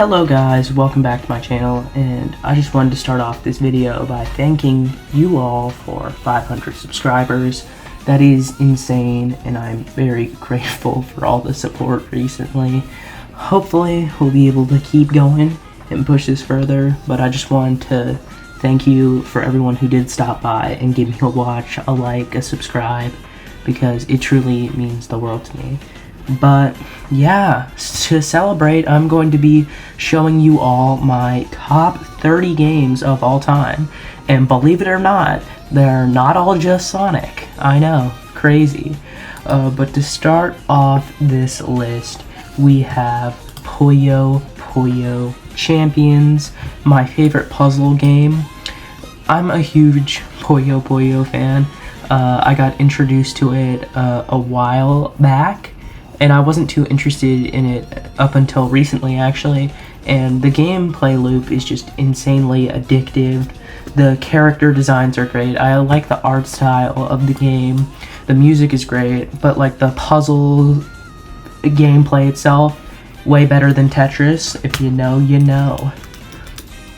Hello guys, welcome back to my channel, and I just wanted to start off this video by thanking you all for 500 subscribers. That is insane, and I'm very grateful for all the support recently. Hopefully we'll be able to keep going and push this further, but I just wanted to thank you for everyone who did stop by and give me a watch, a like, a subscribe, because it truly means the world to me. But yeah, to celebrate, I'm going to be showing you all my top 30 games of all time. And believe it or not, they're not all just Sonic. I know, crazy. But to start off this list, we have Puyo Puyo Champions, my favorite puzzle game. I'm a huge Puyo Puyo fan. I got introduced to it a while back, and I wasn't too interested in it up until recently, actually. And the gameplay loop is just insanely addictive. The character designs are great. I like the art style of the game. The music is great, but like the puzzle gameplay itself, way better than Tetris. If you know, you know.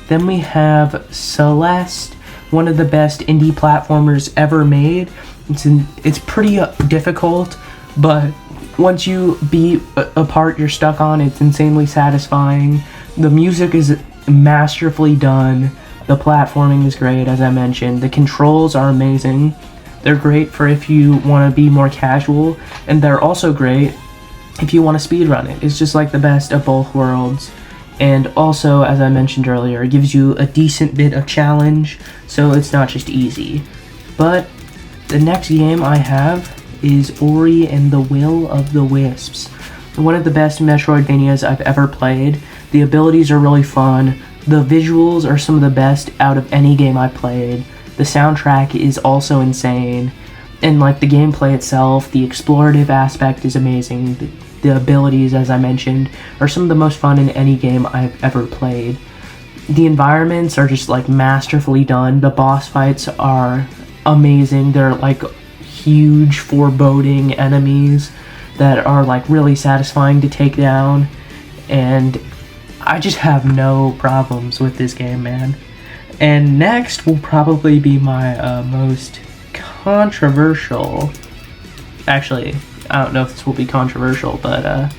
Then we have Celeste, one of the best indie platformers ever made. It's pretty difficult, but once you beat a part you're stuck on, it's insanely satisfying. The music is masterfully done. The platforming is great, as I mentioned. The controls are amazing. They're great for if you want to be more casual, and they're also great if you want to speedrun it. It's just like the best of both worlds. And also, as I mentioned earlier, it gives you a decent bit of challenge, so it's not just easy. But the next game I have is Ori and the Will of the Wisps. One of the best Metroidvanias I've ever played. The abilities are really fun. The visuals are some of the best out of any game I played. The soundtrack is also insane. And like the gameplay itself, the explorative aspect is amazing. The abilities, as I mentioned, are some of the most fun in any game I've ever played. The environments are just like masterfully done. The boss fights are amazing. They're like huge, foreboding enemies that are like really satisfying to take down, and I just have no problems with this game, man. And next will probably be my most controversial, actually, I don't know if this will be controversial, but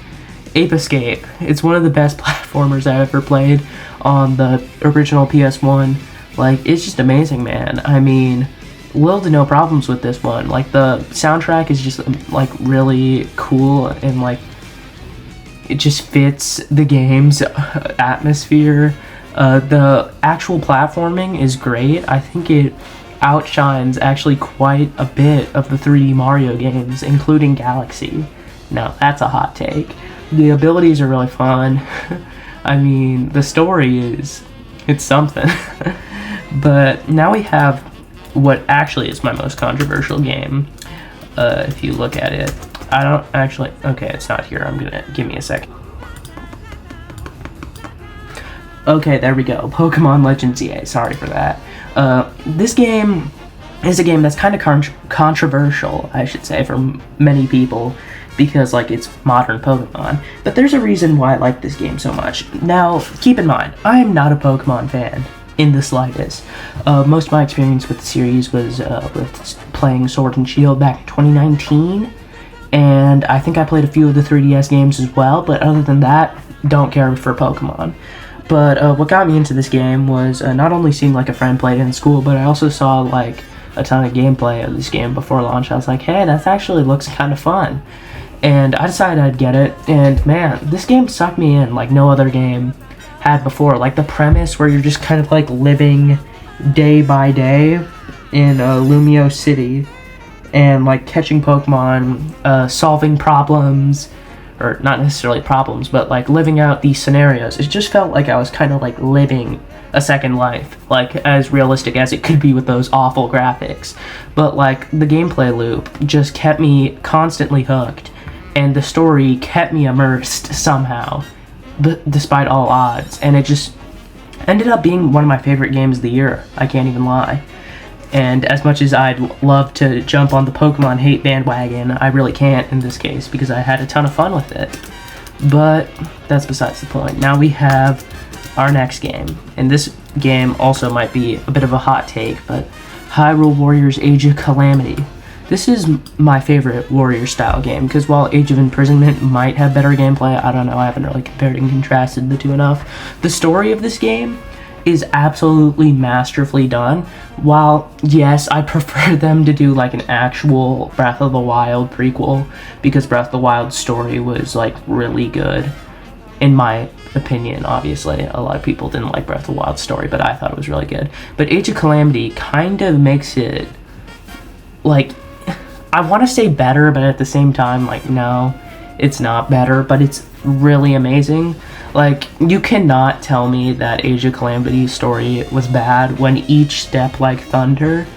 Ape Escape. It's one of the best platformers I've ever played on the original PS1. Like, it's just amazing, man. I mean, little to no problems with this one. Like, the soundtrack is just like really cool, and like it just fits the game's atmosphere. The actual platforming is great. I think it outshines actually quite a bit of the 3D Mario games, including Galaxy. Now that's a hot take. The abilities are really fun. I mean, the story it's something. But now we have what actually is my most controversial game. If you look at it, I don't actually, okay, it's not here. Give me a second. Okay, there we go. Pokemon Legends EA, sorry for that. This game is a game that's kind of controversial, I should say, for many people, because like it's modern Pokemon. But there's a reason why I like this game so much. Now, keep in mind, I am not a Pokemon fan in the slightest. Most of my experience with the series was with playing Sword and Shield back in 2019, and I think I played a few of the 3DS games as well, but other than that, don't care for Pokemon. But what got me into this game was not only seeing like a friend play it in school, but I also saw like a ton of gameplay of this game before launch. I was like, hey, that actually looks kind of fun, and I decided I'd get it. And man, this game sucked me in like no other game had before. Like the premise where you're just kind of like living day by day in Lumio City and like catching Pokemon, solving problems, or not necessarily problems, but like living out these scenarios. It just felt like I was kind of like living a second life, like as realistic as it could be with those awful graphics. But like the gameplay loop just kept me constantly hooked, and the story kept me immersed somehow, despite all odds, and it just ended up being one of my favorite games of the year. I can't even lie. And as much as I'd love to jump on the Pokemon hate bandwagon, I really can't in this case because I had a ton of fun with it. But that's besides the point. Now we have our next game, and this game also might be a bit of a hot take, but Hyrule Warriors Age of Calamity. This is my favorite Warrior style game, because while Age of Imprisonment might have better gameplay, I don't know, I haven't really compared and contrasted the two enough. The story of this game is absolutely masterfully done. While, yes, I prefer them to do like an actual Breath of the Wild prequel, because Breath of the Wild's story was like really good, in my opinion. Obviously, a lot of people didn't like Breath of the Wild's story, but I thought it was really good. But Age of Calamity kind of makes it, like, I want to say better, but at the same time, like, no, it's not better, but it's really amazing. Like, you cannot tell me that Age of Calamity's story was bad when each step like thunder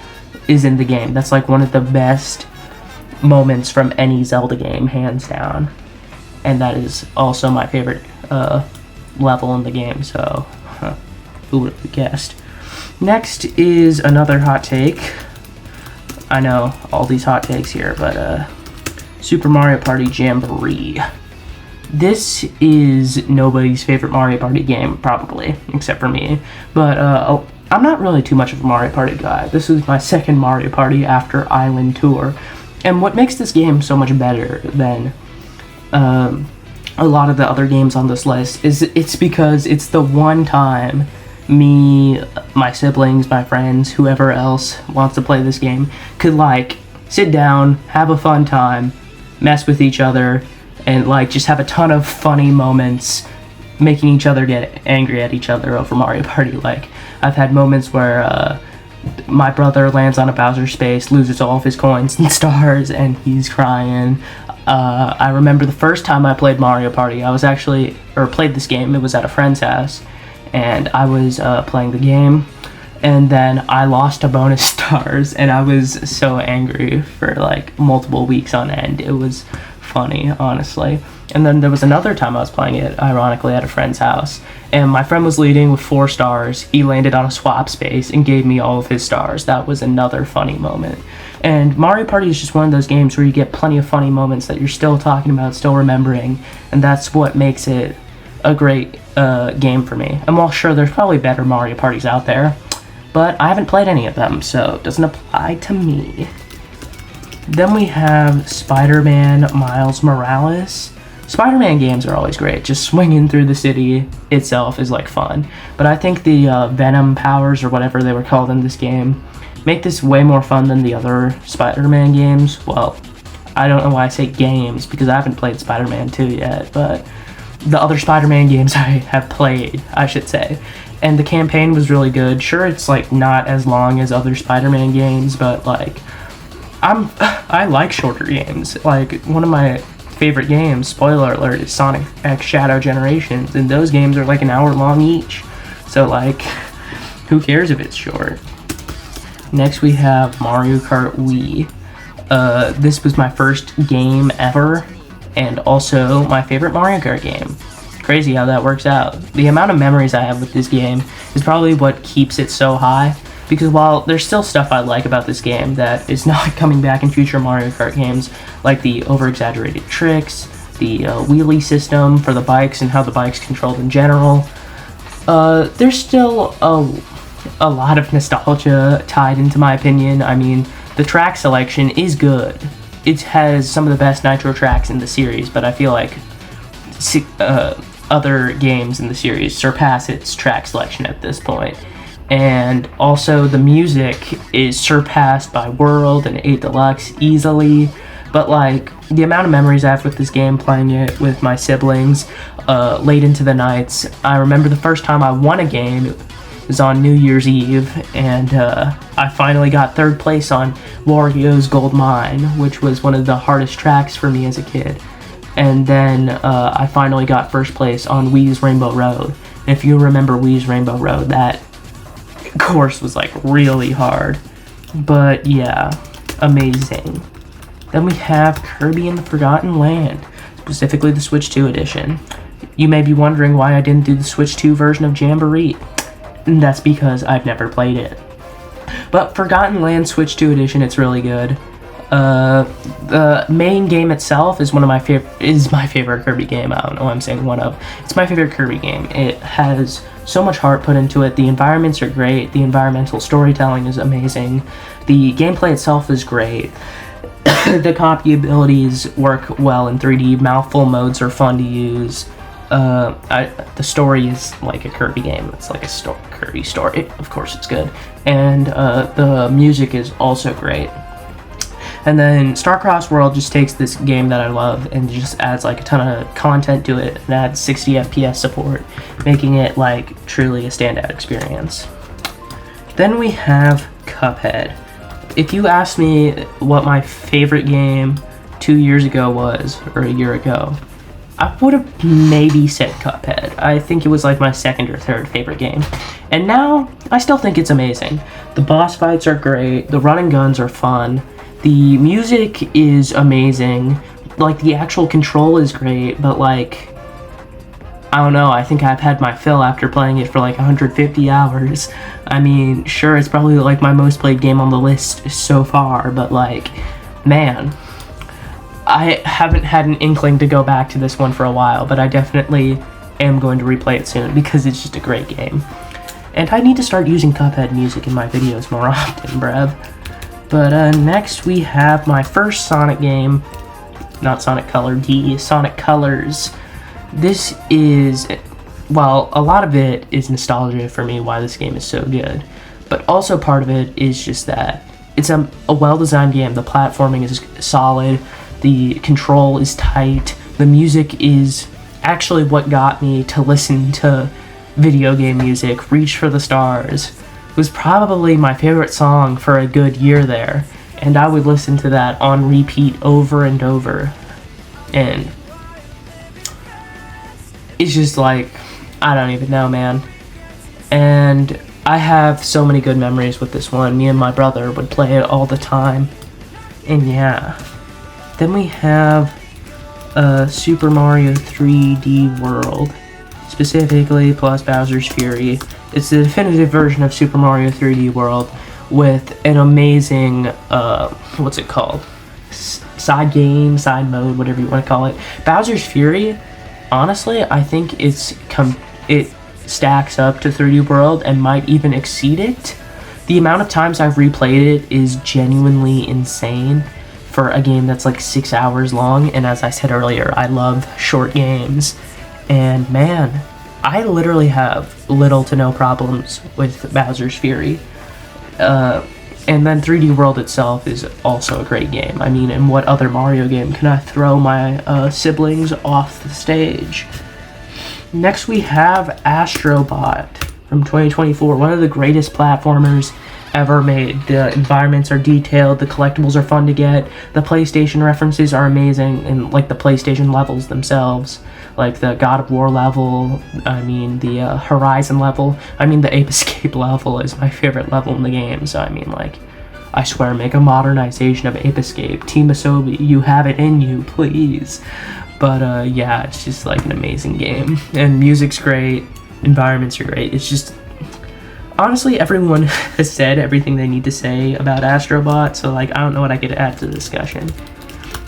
is in the game. That's like one of the best moments from any Zelda game, hands down. And that is also my favorite level in the game, so who would have guessed? Next is another hot take. I know all these hot takes here, but Super Mario Party Jamboree. This is nobody's favorite Mario Party game, probably, except for me. But I'm not really too much of a Mario Party guy. This is my second Mario Party after Island Tour. And what makes this game so much better than a lot of the other games on this list is it's because it's the one time me, my siblings, my friends, whoever else wants to play this game could like sit down, have a fun time, mess with each other, and like just have a ton of funny moments, making each other get angry at each other over Mario Party. Like, I've had moments where my brother lands on a Bowser space, loses all of his coins and stars, and he's crying. I remember the first time I played Mario Party, played this game, it was at a friend's house, and I was playing the game, and then I lost a bonus stars, and I was so angry for like multiple weeks on end. It was funny, honestly. And then there was another time I was playing it, ironically, at a friend's house, and my friend was leading with 4 stars. He landed on a swap space and gave me all of his stars. That was another funny moment. And Mario Party is just one of those games where you get plenty of funny moments that you're still talking about, still remembering, and that's what makes it a great game for me. And while sure, there's probably better Mario Parties out there, but I haven't played any of them, so it doesn't apply to me. Then we have Spider-Man Miles Morales. Spider-Man games are always great. Just swinging through the city itself is like fun. But I think the Venom powers, or whatever they were called in this game, make this way more fun than the other Spider-Man games. Well, I don't know why I say games, because I haven't played Spider-Man 2 yet, but the other Spider-Man games I have played, I should say. And the campaign was really good. Sure, it's like not as long as other Spider-Man games, but like I like shorter games. Like, one of my favorite games, spoiler alert, is Sonic X Shadow Generations, and those games are like an hour long each. So like, who cares if it's short? Next we have Mario Kart Wii. This was my first game ever, and also my favorite Mario Kart game. Crazy how that works out. The amount of memories I have with this game is probably what keeps it so high, because while there's still stuff I like about this game that is not coming back in future Mario Kart games, like the over-exaggerated tricks, the wheelie system for the bikes and how the bike's controlled in general, there's still a lot of nostalgia tied into my opinion. I mean, the track selection is good. It has some of the best Nitro tracks in the series, but I feel like other games in the series surpass its track selection at this point. And also the music is surpassed by World and 8 Deluxe easily. But like, the amount of memories I have with this game, playing it with my siblings late into the nights. I remember the first time I won a game, it was on New Year's Eve, and I finally got 3rd place on Wario's Gold Mine, which was one of the hardest tracks for me as a kid. And then I finally got 1st place on Wii's Rainbow Road. And if you remember Wii's Rainbow Road, that course was like really hard. But yeah, amazing. Then we have Kirby and the Forgotten Land, specifically the Switch 2 edition. You may be wondering why I didn't do the Switch 2 version of Jamboree. And that's because I've never played it. But Forgotten Land Switch 2 edition, it's really good. The main game itself is my favorite Kirby game. I don't know why I'm saying one of. It's my favorite Kirby game. It has so much heart put into it. The environments are great. The environmental storytelling is amazing. The gameplay itself is great. The copy abilities work well in 3D. Mouthful modes are fun to use. The story is like a Kirby game. It's like a Kirby story. Of course, it's good. And the music is also great. And then Starcross World just takes this game that I love and just adds like a ton of content to it and adds 60 FPS support, making it like truly a standout experience. Then we have Cuphead. If you asked me what my favorite game 2 years ago was, or a year ago, I would have maybe said Cuphead. I think it was like my second or third favorite game. And now, I still think it's amazing. The boss fights are great, the run and guns are fun, the music is amazing, like the actual control is great, but like, I don't know, I think I've had my fill after playing it for like 150 hours. I mean, sure, it's probably like my most played game on the list so far, but like, man, I haven't had an inkling to go back to this one for a while, but I definitely am going to replay it soon because it's just a great game. And I need to start using Cuphead music in my videos more often, bruv. But next we have my first Sonic game, not Sonic Color D, Sonic Colors. This is, well, a lot of it is nostalgia for me, why this game is so good. But also part of it is just that it's a well-designed game. The platforming is solid, the control is tight, the music is actually what got me to listen to video game music. Reach for the Stars was probably my favorite song for a good year there, and I would listen to that on repeat over and over. And it's just like, I don't even know, man. And I have so many good memories with this one. Me and my brother would play it all the time. And yeah. Then we have Super Mario 3D World, specifically plus Bowser's Fury. It's the definitive version of Super Mario 3D World with an amazing, what's it called? Side game, side mode, whatever you want to call it. Bowser's Fury, honestly, I think it stacks up to 3D World and might even exceed it. The amount of times I've replayed it is genuinely insane for a game that's like 6 hours long, and as I said earlier, I love short games. And man, I literally have little to no problems with Bowser's Fury. And then 3D World itself is also a great game. I mean, in what other Mario game can I throw my siblings off the stage? Next we have Astrobot from 2024, one of the greatest platformers ever made. The environments are detailed, the collectibles are fun to get, the PlayStation references are amazing, and like the PlayStation levels themselves, like the God of War level, I mean the Horizon level, I mean the Ape Escape level is my favorite level in the game, so I mean like, I swear, make a modernization of Ape Escape. Team Asobi, you have it in you, please. But yeah, it's just like an amazing game, and music's great, environments are great. It's just, honestly, everyone has said everything they need to say about Astrobot, so like, I don't know what I could add to the discussion.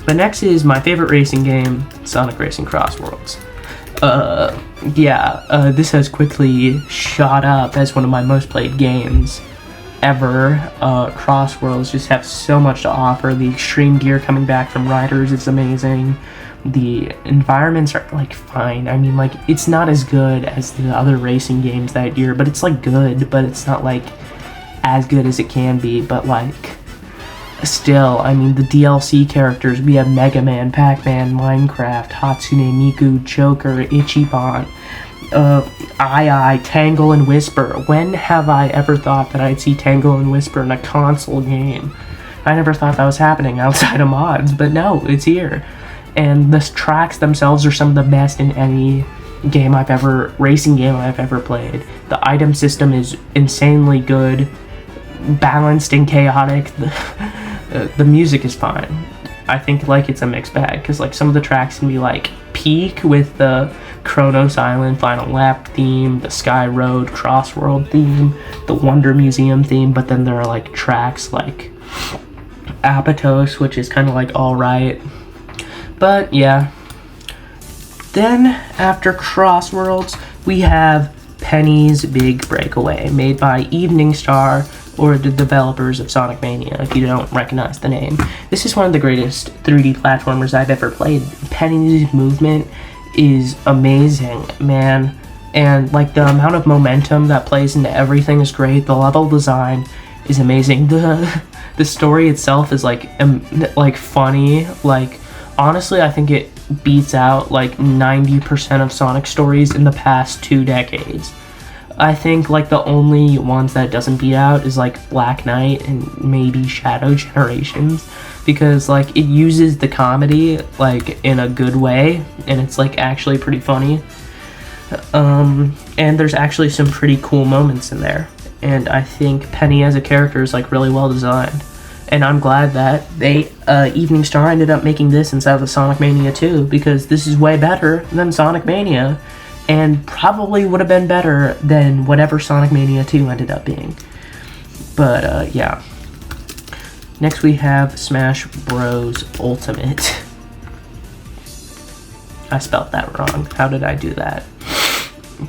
But next is my favorite racing game, Sonic Racing Cross Worlds. This has quickly shot up as one of my most played games ever. Cross Worlds just have so much to offer. The extreme gear coming back from Riders is amazing. The environments are like fine. I mean, like, it's not as good as the other racing games that year, but it's like good, but it's not like as good as it can be. But like, still, I mean, the DLC characters, we have Mega Man, Pac-Man, Minecraft, Hatsune Miku, Joker, Ichiban, Tangle and Whisper. When have I ever thought that I'd see Tangle and Whisper in a console game? I never thought that was happening outside of mods, but no, it's here. And the tracks themselves are some of the best in any racing game I've ever played. The item system is insanely good, balanced and chaotic. The music is fine. I think like it's a mixed bag, because like some of the tracks can be like peak with the Chronos Island Final Lap theme, the Sky Road Cross World theme, the Wonder Museum theme, but then there are like tracks like Apatow, which is kind of like alright. But yeah. Then, after Crossworlds, we have Penny's Big Breakaway, made by Evening Star, or the developers of Sonic Mania, if you don't recognize the name. This is one of the greatest 3D platformers I've ever played. Penny's movement is amazing, man. And like the amount of momentum that plays into everything is great. The level design is amazing. The story itself is like funny. Like, honestly, I think it beats out like 90% of Sonic stories in the past 2 decades. I think like the only ones that it doesn't beat out is like Black Knight and maybe Shadow Generations, because like it uses the comedy like in a good way, and it's like actually pretty funny. And there's actually some pretty cool moments in there, and I think Penny as a character is like really well designed. And I'm glad that they, Evening Star ended up making this instead of Sonic Mania 2, because this is way better than Sonic Mania, and probably would have been better than whatever Sonic Mania 2 ended up being. But, yeah. Next we have Smash Bros. Ultimate. I spelled that wrong. How did I do that?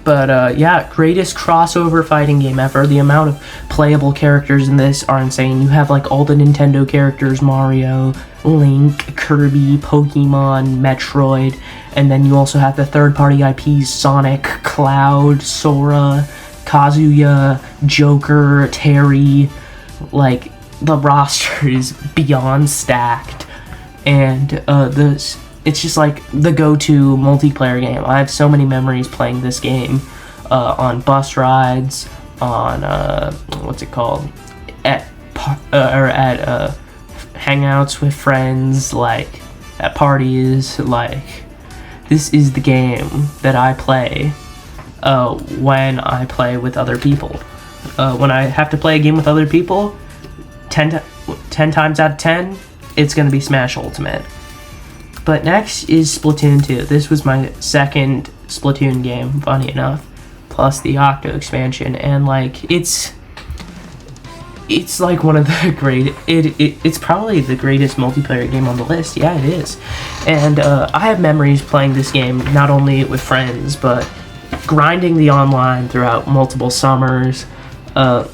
But, yeah, greatest crossover fighting game ever. The amount of playable characters in this are insane. You have, like, all the Nintendo characters, Mario, Link, Kirby, Pokemon, Metroid, and then you also have the third-party IPs, Sonic, Cloud, Sora, Kazuya, Joker, Terry. Like, the roster is beyond stacked. And, it's just like the go-to multiplayer game. I have so many memories playing this game on bus rides, on what's it called, at hangouts with friends, like at parties. Like, this is the game that I play when I play with other people. When I have to play a game with other people, 10 times out of 10, it's gonna be Smash Ultimate. But next is Splatoon 2. This was my second Splatoon game, funny enough, plus the Octo expansion, and like it's like one of the it's probably the greatest multiplayer game on the list. Yeah, it is. And I have memories playing this game not only with friends, but grinding the online throughout multiple summers. I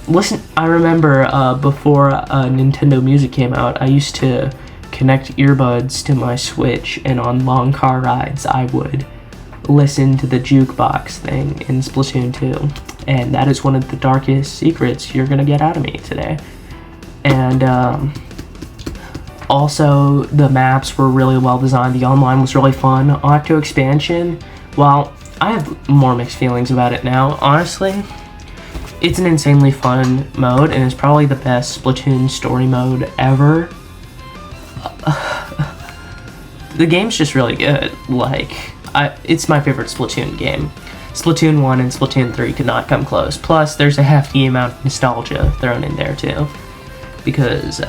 remember before Nintendo Music came out, I used to connect earbuds to my Switch, and on long car rides I would listen to the jukebox thing in Splatoon 2, and that is one of the darkest secrets you're gonna get out of me today. And also the maps were really well designed, the online was really fun. Octo expansion, well, I have more mixed feelings about it now. Honestly, it's an insanely fun mode, and it's probably the best Splatoon story mode ever. The game's just really good. Like, it's my favorite Splatoon game. Splatoon 1 and Splatoon 3 could not come close. Plus, there's a hefty amount of nostalgia thrown in there, too. Because,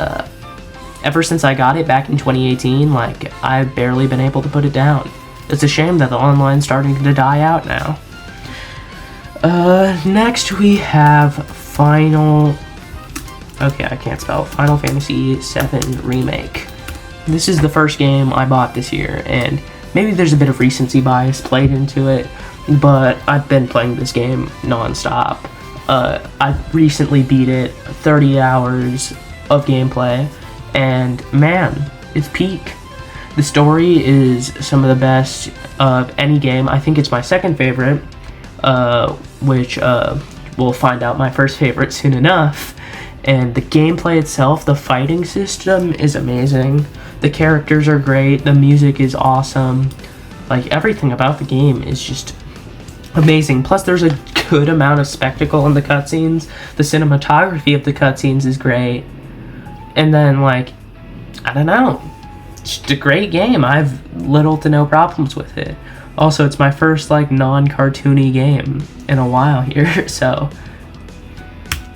ever since I got it back in 2018, like, I've barely been able to put it down. It's a shame that the online's starting to die out now. Next we have Final Fantasy VII Remake. This is the first game I bought this year, and maybe there's a bit of recency bias played into it, but I've been playing this game non-stop. I recently beat it, 30 hours of gameplay, and man, it's peak. The story is some of the best of any game. I think it's my second favorite, which we'll find out my first favorite soon enough. And the gameplay itself, the fighting system is amazing. The characters are great. The music is awesome. Like, everything about the game is just amazing. Plus, there's a good amount of spectacle in the cutscenes. The cinematography of the cutscenes is great. And then, like, I don't know. It's just a great game. I have little to no problems with it. Also, it's my first, like, non-cartoony game in a while here, so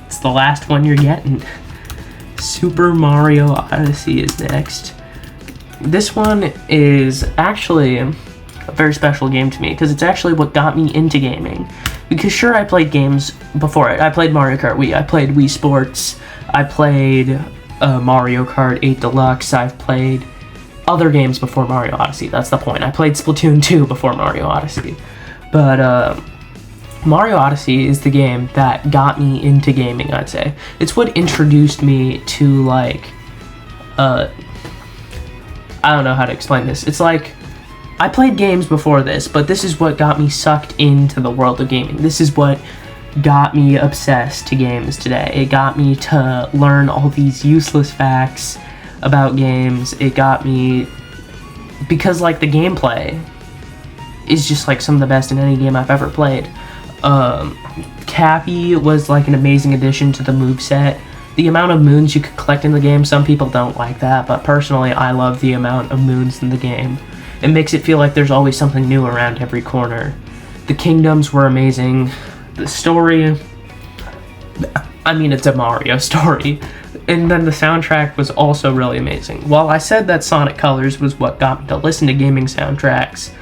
it's the last one you're getting. Super Mario Odyssey is next. This one is actually a very special game to me, because it's actually what got me into gaming. Because sure, I played games before it. I played Mario Kart Wii, I played Wii Sports, I played Mario Kart 8 Deluxe. I've played other games before Mario Odyssey. That's the point. I played Splatoon 2 before Mario Odyssey. But Mario Odyssey is the game that got me into gaming, I'd say. It's what introduced me to, like, I don't know how to explain this. It's like, I played games before this, but this is what got me sucked into the world of gaming. This is what got me obsessed to games today. It got me to learn all these useless facts about games. It got me, because, like, the gameplay is just, like, some of the best in any game I've ever played. Cappy was, like, an amazing addition to the moveset. The amount of moons you could collect in the game, some people don't like that, but personally, I love the amount of moons in the game. It makes it feel like there's always something new around every corner. The kingdoms were amazing. The story, I mean, it's a Mario story. And then the soundtrack was also really amazing. While I said that Sonic Colors was what got me to listen to gaming soundtracks,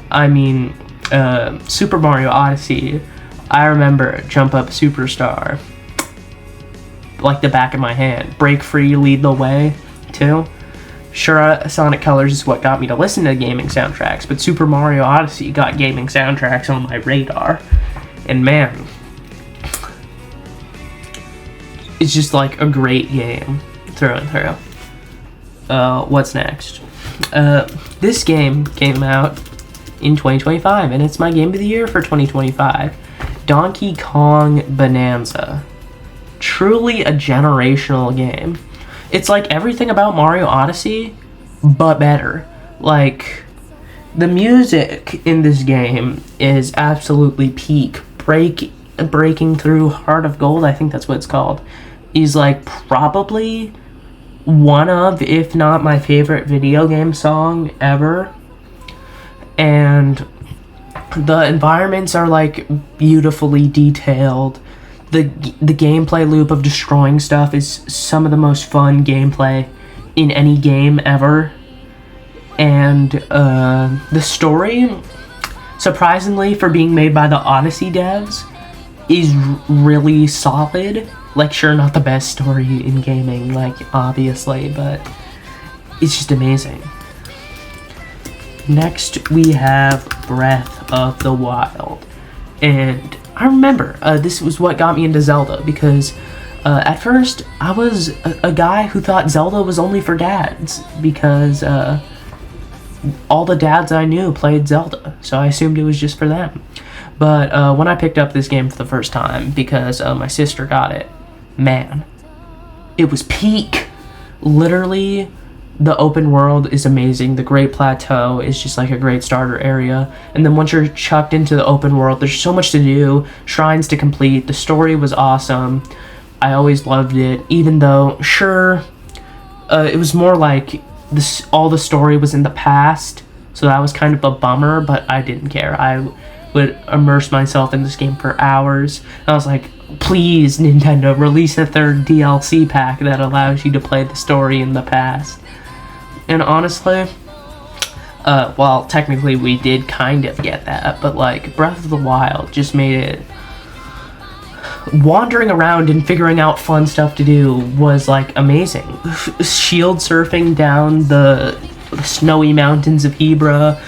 I mean, Super Mario Odyssey, I remember Jump Up Superstar like the back of my hand. Break Free, Lead the Way, too. Sure, Sonic Colors is what got me to listen to gaming soundtracks, but Super Mario Odyssey got gaming soundtracks on my radar. And man, it's just like a great game through and through. What's next? This game came out in 2025, and it's my game of the year for 2025. Donkey Kong Bonanza. Truly a generational game. It's like everything about Mario Odyssey, but better. Like, the music in this game is absolutely peak. Breaking Through Heart of Gold, I think that's what it's called, is like probably one of, if not my favorite video game song ever. And the environments are like beautifully detailed. The gameplay loop of destroying stuff is some of the most fun gameplay in any game ever. And the story, surprisingly for being made by the Odyssey devs, is really solid. Like, sure, not the best story in gaming, like, obviously, but it's just amazing. Next, we have Breath of the Wild. And I remember, this was what got me into Zelda, because at first, I was a guy who thought Zelda was only for dads, because all the dads I knew played Zelda, so I assumed it was just for them. But when I picked up this game for the first time, because my sister got it, man, it was peak. Literally, the open world is amazing. The Great Plateau is just like a great starter area. And then once you're chucked into the open world, there's so much to do, shrines to complete. The story was awesome. I always loved it, even though, sure, it was more like all the story was in the past, so that was kind of a bummer, but I didn't care. I would immerse myself in this game for hours. I was like, please, Nintendo, release a third DLC pack that allows you to play the story in the past. And honestly, well, technically we did kind of get that, but like, Breath of the Wild just made it, wandering around and figuring out fun stuff to do was like amazing. Shield surfing down the snowy mountains of Hebra,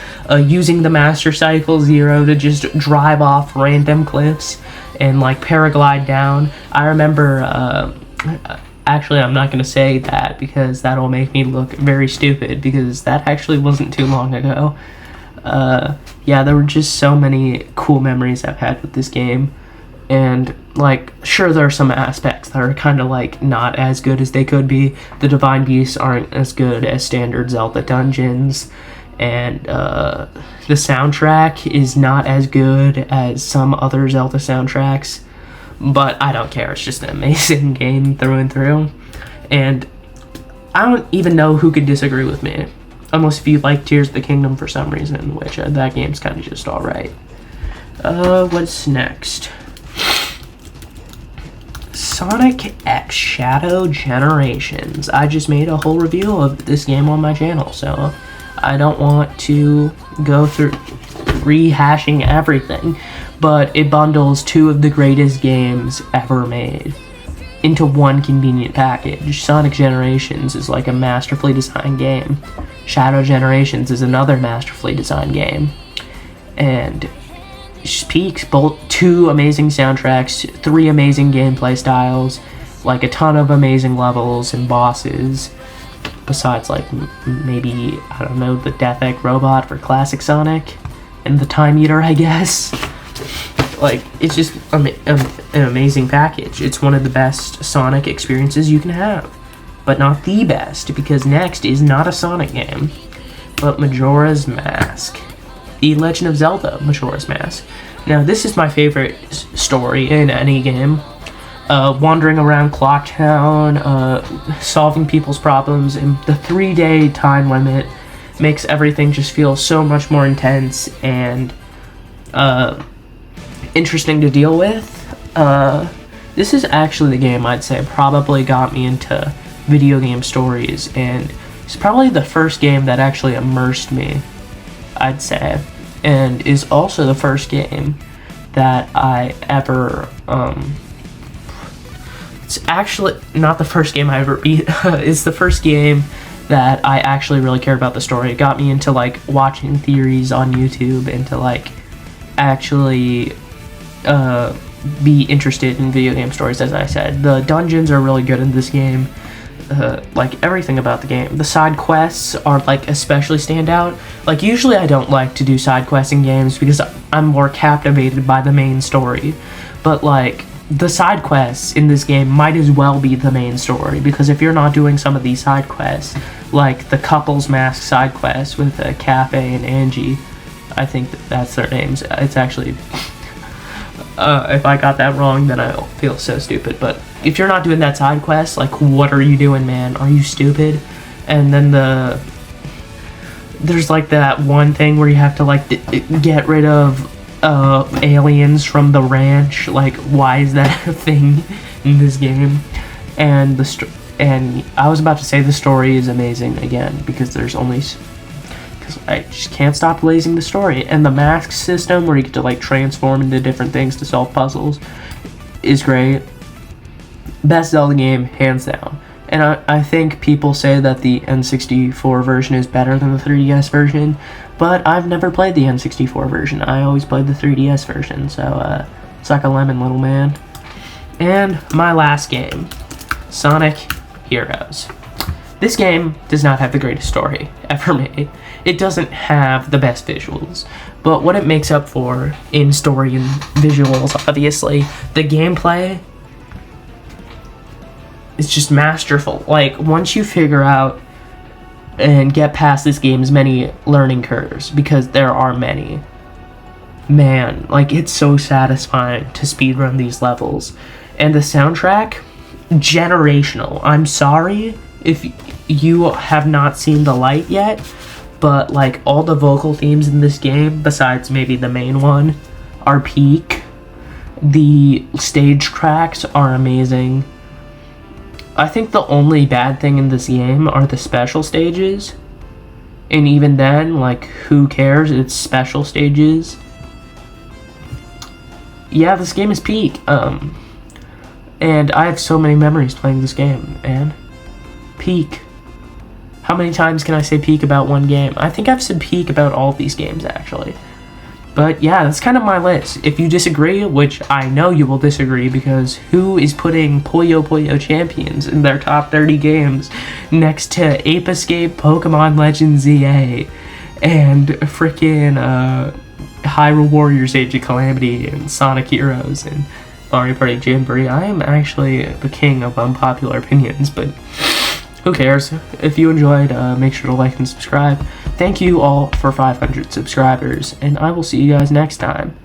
using the Master Cycle Zero to just drive off random cliffs and like paraglide down. I remember, actually I'm not going to say that because that'll make me look very stupid, because that actually wasn't too long ago. Yeah, there were just so many cool memories I've had with this game. And, like, sure, there are some aspects that are kind of, like, not as good as they could be. The Divine Beasts aren't as good as standard Zelda dungeons. And, the soundtrack is not as good as some other Zelda soundtracks. But I don't care. It's just an amazing game through and through. And I don't even know who could disagree with me. Unless if you like Tears of the Kingdom for some reason, which that game's kind of just alright. What's next? Sonic X Shadow Generations. I just made a whole review of this game on my channel, so I don't want to go through rehashing everything, but it bundles two of the greatest games ever made. into one convenient package. Sonic Generations is like a masterfully designed game. Shadow Generations is another masterfully designed game. And Peak, both 2 amazing soundtracks, 3 amazing gameplay styles, like a ton of amazing levels and bosses, besides like maybe, I don't know, the Death Egg robot for classic Sonic, and the Time Eater, I guess. Like, it's just an amazing package. It's one of the best Sonic experiences you can have, but not the best, because next is not a Sonic game, but Majora's Mask. The Legend of Zelda Majora's Mask. Now, this is my favorite story in any game. Wandering around Clock Town, solving people's problems, and the 3-day time limit makes everything just feel so much more intense and interesting to deal with. This is actually the game I'd say probably got me into video game stories, and it's probably the first game that actually immersed me, I'd say, and is also the first game that I ever, it's actually not the first game I ever beat. It's the first game that I actually really cared about the story. It got me into like watching theories on YouTube and to like actually be interested in video game stories. As I said, the dungeons are really good in this game. Like everything about the game. The side quests are like especially stand out. Like usually I don't like to do side quests in games because I'm more captivated by the main story. But like the side quests in this game might as well be the main story, because if you're not doing some of these side quests, like the Couples Mask side quest with Cafe and Angie, I think that's their names. It's actually if I got that wrong, then I'll feel so stupid. But if you're not doing that side quest, like, what are you doing, man? Are you stupid? And then there's like that one thing where you have to like get rid of aliens from the ranch. Like, why is that a thing in this game? And and I was about to say the story is amazing again, because I just can't stop blazing the story. And the mask system, where you get to like transform into different things to solve puzzles, is great. Best Zelda game, hands down. And I think people say that the N64 version is better than the 3DS version, but I've never played the N64 version. I always played the 3DS version, so suck a lemon, little man. And my last game, Sonic Heroes. This game does not have the greatest story ever made. It doesn't have the best visuals, but what it makes up for in story and visuals, obviously, the gameplay is just masterful. Like, once you figure out and get past this game's many learning curves, because there are many, man, like, it's so satisfying to speedrun these levels. And the soundtrack, generational. I'm sorry if you have not seen the light yet, but like all the vocal themes in this game, besides maybe the main one, are peak. The stage tracks are amazing. I think the only bad thing in this game are the special stages, and even then, like, who cares? It's special stages. Yeah, this game is peak. And I have so many memories playing this game, and peak. How many times can I say peak about one game? I think I've said peak about all of these games, actually. But yeah, that's kind of my list. If you disagree, which I know you will disagree, because who is putting Puyo Puyo Champions in their top 30 games next to Ape Escape, Pokemon Legends ZA, and frickin' Hyrule Warriors Age of Calamity, and Sonic Heroes, and Mario Party Jamboree? I am actually the king of unpopular opinions, but who cares? If you enjoyed, make sure to like and subscribe. Thank you all for 500 subscribers, and I will see you guys next time.